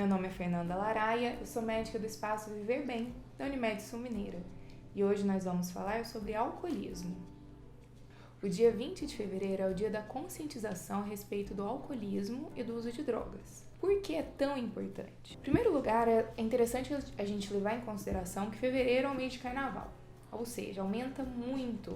Meu nome é Fernanda Laraia, eu sou médica do Espaço Viver Bem, da Unimed Sul Mineira, e hoje nós vamos falar sobre alcoolismo. O dia 20 de fevereiro é o dia da conscientização a respeito do alcoolismo e do uso de drogas. Por que é tão importante? Em primeiro lugar, é interessante a gente levar em consideração que fevereiro é o mês de carnaval, ou seja, aumenta muito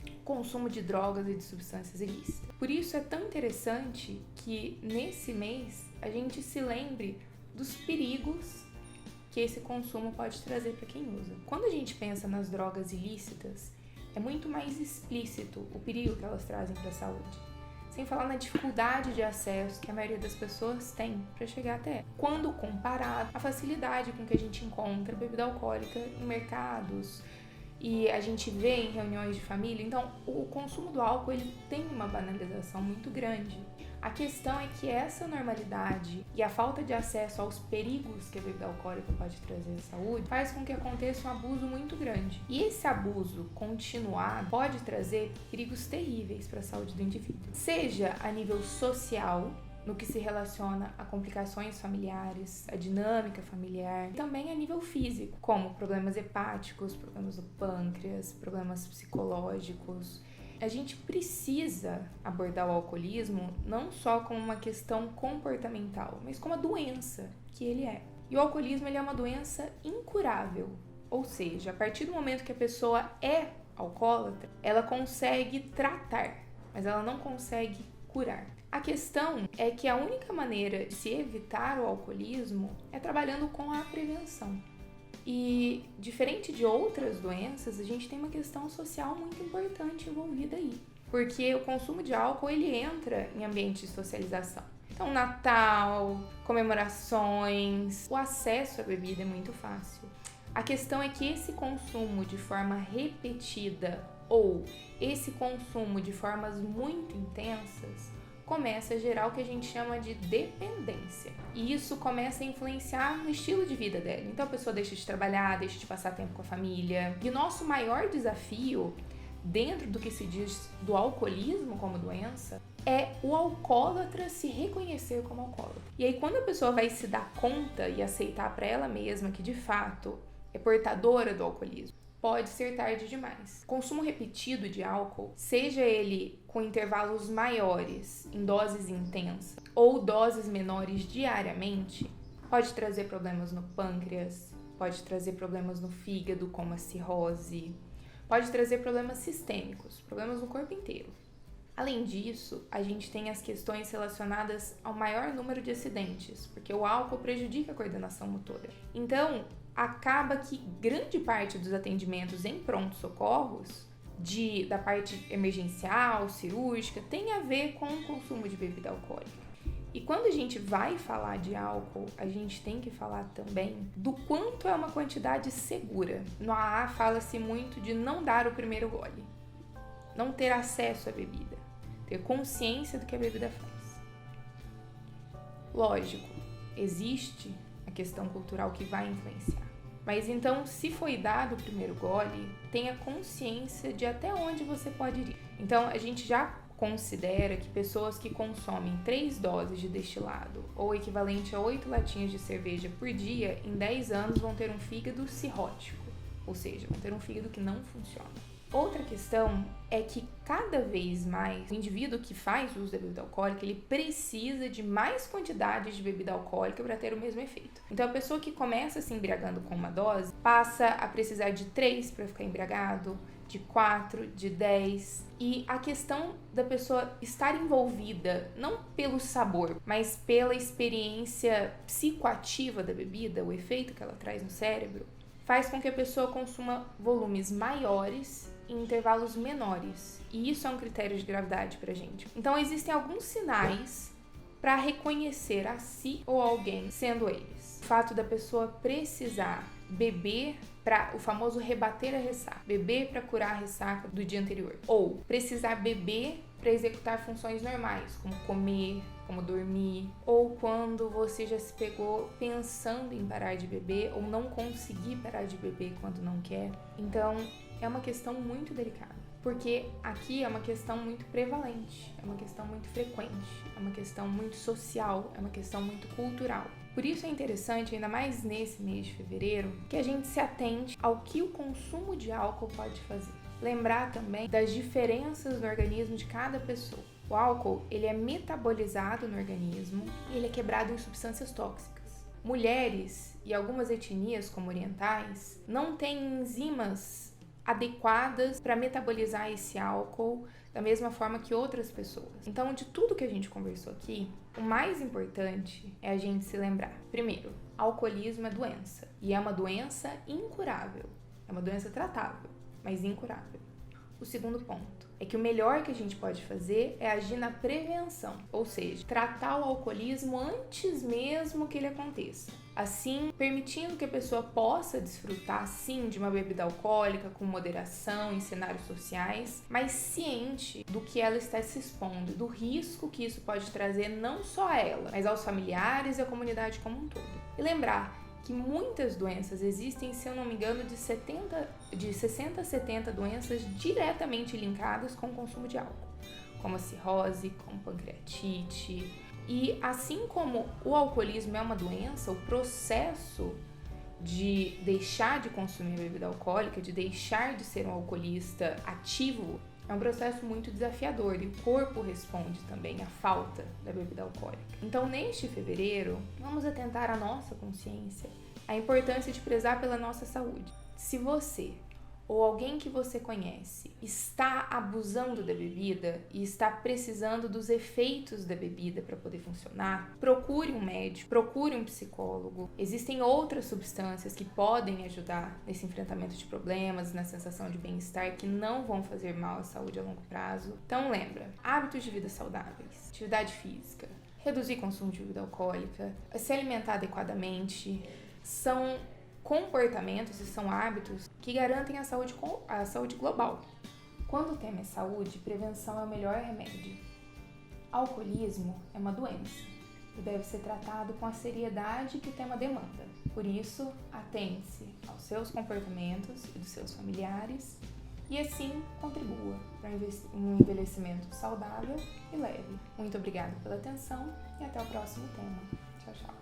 o consumo de drogas e de substâncias ilícitas. Por isso é tão interessante que nesse mês a gente se lembre dos perigos que esse consumo pode trazer para quem usa. Quando a gente pensa nas drogas ilícitas, é muito mais explícito o perigo que elas trazem para a saúde. Sem falar na dificuldade de acesso que a maioria das pessoas tem para chegar até ela. Quando comparado à facilidade com que a gente encontra bebida alcoólica em mercados e a gente vê em reuniões de família, então o consumo do álcool ele tem uma banalização muito grande. A questão é que essa normalidade e a falta de acesso aos perigos que a bebida alcoólica pode trazer à saúde faz com que aconteça um abuso muito grande. E esse abuso continuado pode trazer perigos terríveis para a saúde do indivíduo, seja a nível social, no que se relaciona a complicações familiares, a dinâmica familiar, e também a nível físico, como problemas hepáticos, problemas do pâncreas, problemas psicológicos. A gente precisa abordar o alcoolismo não só como uma questão comportamental, mas como a doença que ele é. E o alcoolismo ele é uma doença incurável, ou seja, a partir do momento que a pessoa é alcoólatra, ela consegue tratar, mas ela não consegue curar. A questão é que a única maneira de se evitar o alcoolismo é trabalhando com a prevenção. E, diferente de outras doenças, a gente tem uma questão social muito importante envolvida aí. Porque o consumo de álcool, ele entra em ambiente de socialização. Então, Natal, comemorações, o acesso à bebida é muito fácil. A questão é que esse consumo de forma repetida ou esse consumo de formas muito intensas começa a gerar o que a gente chama de dependência. E isso começa a influenciar no estilo de vida dela. Então a pessoa deixa de trabalhar, deixa de passar tempo com a família. E o nosso maior desafio, dentro do que se diz do alcoolismo como doença, é o alcoólatra se reconhecer como alcoólatra. E aí quando a pessoa vai se dar conta e aceitar para ela mesma que de fato é portadora do alcoolismo, pode ser tarde demais. Consumo repetido de álcool, seja ele com intervalos maiores, em doses intensas, ou doses menores diariamente, pode trazer problemas no pâncreas, pode trazer problemas no fígado, como a cirrose, pode trazer problemas sistêmicos, problemas no corpo inteiro. Além disso, a gente tem as questões relacionadas ao maior número de acidentes, porque o álcool prejudica a coordenação motora. Então, acaba que grande parte dos atendimentos em pronto-socorros, da parte emergencial, cirúrgica, tem a ver com o consumo de bebida alcoólica. E quando a gente vai falar de álcool, a gente tem que falar também do quanto é uma quantidade segura. No AA fala-se muito de não dar o primeiro gole, não ter acesso à bebida, ter consciência do que a bebida faz. Lógico, existe a questão cultural que vai influenciar. Mas então, se foi dado o primeiro gole, tenha consciência de até onde você pode ir. Então, a gente já considera que pessoas que consomem 3 doses de destilado, ou equivalente a 8 latinhas de cerveja por dia, em 10 anos vão ter um fígado cirrótico, ou seja, vão ter um fígado que não funciona. Outra questão é que cada vez mais o indivíduo que faz uso da bebida alcoólica, ele precisa de mais quantidade de bebida alcoólica para ter o mesmo efeito. Então a pessoa que começa se embriagando com uma dose, passa a precisar de 3 para ficar embriagado, de 4, de 10. E a questão da pessoa estar envolvida, não pelo sabor, mas pela experiência psicoativa da bebida, o efeito que ela traz no cérebro, faz com que a pessoa consuma volumes maiores em intervalos menores. E isso é um critério de gravidade pra gente. Então existem alguns sinais para reconhecer a si ou alguém, sendo eles: o fato da pessoa precisar beber para o famoso rebater a ressaca, beber para curar a ressaca do dia anterior, ou precisar beber para executar funções normais, como comer, como dormir, ou quando você já se pegou pensando em parar de beber ou não conseguir parar de beber quando não quer. Então, é uma questão muito delicada. porque aqui é uma questão muito prevalente, é uma questão muito frequente, é uma questão muito social, é uma questão muito cultural. Por isso é interessante, ainda mais nesse mês de fevereiro, que a gente se atente ao que o consumo de álcool pode fazer. Lembrar também das diferenças no organismo de cada pessoa. O álcool, ele é metabolizado no organismo e ele é quebrado em substâncias tóxicas. Mulheres e algumas etnias, como orientais, não têm enzimas adequadas para metabolizar esse álcool da mesma forma que outras pessoas. Então, de tudo que a gente conversou aqui, o mais importante é a gente se lembrar. Primeiro, alcoolismo é doença e é uma doença incurável. É uma doença tratável, mas incurável. O segundo ponto é que o melhor que a gente pode fazer é agir na prevenção, ou seja, tratar o alcoolismo antes mesmo que ele aconteça. Assim, permitindo que a pessoa possa desfrutar, sim, de uma bebida alcoólica com moderação em cenários sociais, mas ciente do que ela está se expondo, do risco que isso pode trazer não só a ela, mas aos familiares e à comunidade como um todo. E lembrar que muitas doenças existem, se eu não me engano, de 60 a 70 doenças diretamente linkadas com o consumo de álcool, como a cirrose, como pancreatite. E assim como o alcoolismo é uma doença, o processo de deixar de consumir bebida alcoólica, de deixar de ser um alcoolista ativo, é um processo muito desafiador e o corpo responde também à falta da bebida alcoólica. Então, neste fevereiro, vamos atentar à nossa consciência, a importância de prezar pela nossa saúde. Se você ou alguém que você conhece está abusando da bebida e está precisando dos efeitos da bebida para poder funcionar, procure um médico, procure um psicólogo. Existem outras substâncias que podem ajudar nesse enfrentamento de problemas, na sensação de bem-estar, que não vão fazer mal à saúde a longo prazo. Então lembra, hábitos de vida saudáveis, atividade física, reduzir consumo de bebida alcoólica, se alimentar adequadamente, são comportamentos e são hábitos que garantem a saúde global. Quando o tema é saúde, prevenção é o melhor remédio. Alcoolismo é uma doença e deve ser tratado com a seriedade que o tema demanda. Por isso, atente-se aos seus comportamentos e dos seus familiares e assim contribua para um envelhecimento saudável e leve. Muito obrigada pela atenção e até o próximo tema. Tchau, tchau.